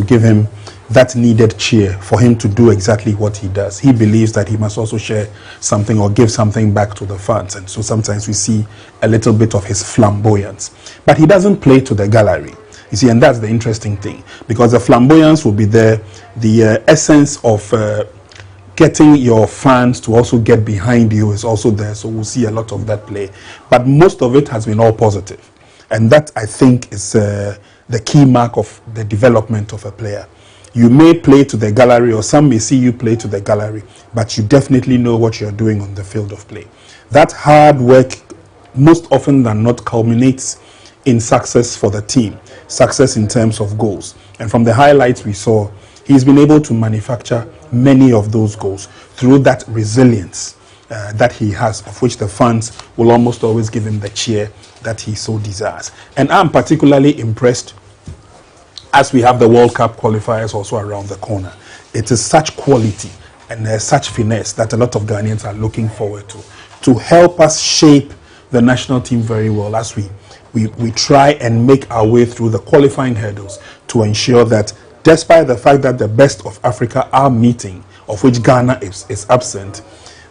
to give him that needed cheer for him to do exactly what he does. He believes that he must also share something or give something back to the fans, and so sometimes we see a little bit of his flamboyance. But he doesn't play to the gallery, you see, and that's the interesting thing, because the flamboyance will be there, the essence of getting your fans to also get behind you is also there, so we'll see a lot of that play. But most of it has been all positive, and that, I think, is the key mark of the development of a player. You may play to the gallery, or some may see you play to the gallery, but you definitely know what you're doing on the field of play. That hard work, most often than not, culminates in success for the team, success in terms of goals. And from the highlights we saw, he's been able to manufacture many of those goals through that resilience that he has, of which the fans will almost always give him the cheer that he so desires. And I'm particularly impressed as we have the World Cup qualifiers also around the corner. It is such quality and such finesse that a lot of Ghanaians are looking forward to help us shape the national team very well as we try and make our way through the qualifying hurdles to ensure that, despite the fact that the best of Africa are meeting, of which Ghana is absent,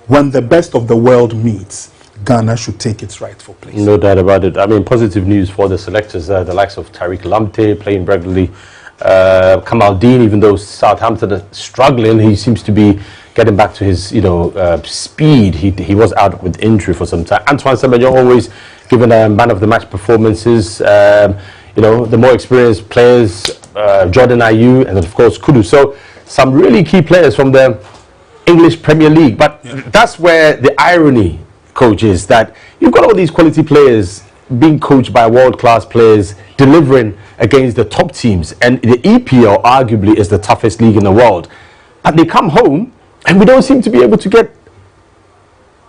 when the best of the world meets, Ghana should take its rightful place. No doubt about it. I mean, positive news for the selectors, the likes of Tariq Lamptey playing regularly. Kamaldeen, even though Southampton are struggling, he seems to be getting back to his, speed. He was out with injury for some time. Antoine Semenyo always given man of the match performances. The more experienced players, Jordan Ayew, and then of course Kudu. So some really key players from the English Premier League. But that's where the irony, coach, is that you've got all these quality players being coached by world-class players, delivering against the top teams, and the EPL arguably is the toughest league in the world. But they come home and we don't seem to be able to get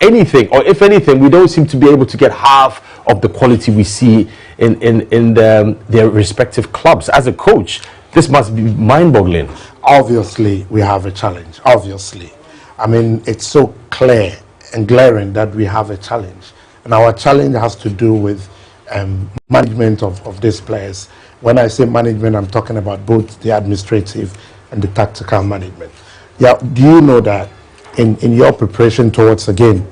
anything, or if anything, we don't seem to be able to get half of the quality we see in their respective clubs. As a coach, this must be mind-boggling. Obviously, we have a challenge. Obviously. I mean, it's so clear and glaring that we have a challenge, and our challenge has to do with management of these players. When I say management, I'm talking about both the administrative and the tactical management. Yeah, do you know that in your preparation towards a game,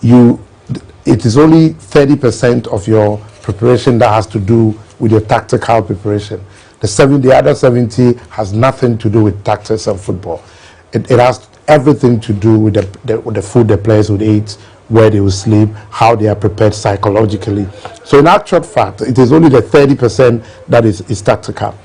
it is only 30% of your preparation that has to do with your tactical preparation. The other 70 has nothing to do with tactics and football. It has everything to do with the food the players would eat, where they will sleep, how they are prepared psychologically. So in actual fact, it is only the 30% that is tactical.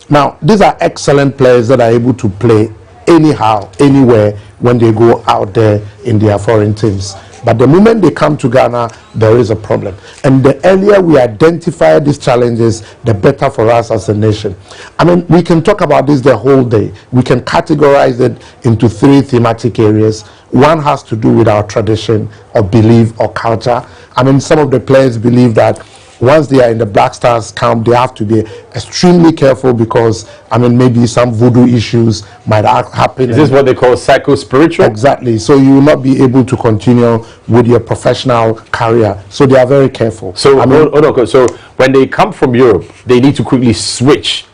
Now, these are excellent players that are able to play anyhow, anywhere, when they go out there in their foreign teams. But the moment they come to Ghana, there is a problem. And the earlier we identify these challenges, the better for us as a nation. I mean, we can talk about this the whole day. We can categorize it into 3 thematic areas. One has to do with our tradition or belief or culture. I mean, some of the players believe that once they are in the Black Stars camp, they have to be extremely careful because, I mean, maybe some voodoo issues might happen. Is this what they call psycho-spiritual? Exactly. So you will not be able to continue with your professional career. So they are very careful. So, so when they come from Europe, they need to quickly switch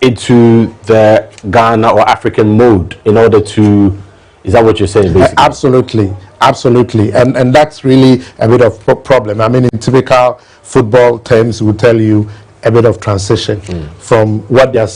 into the Ghana or African mode in order to... Is that what you're saying, basically? Absolutely. Absolutely. And that's really a bit of a problem. I mean, in typical football terms, we will tell you a bit of transition from what they are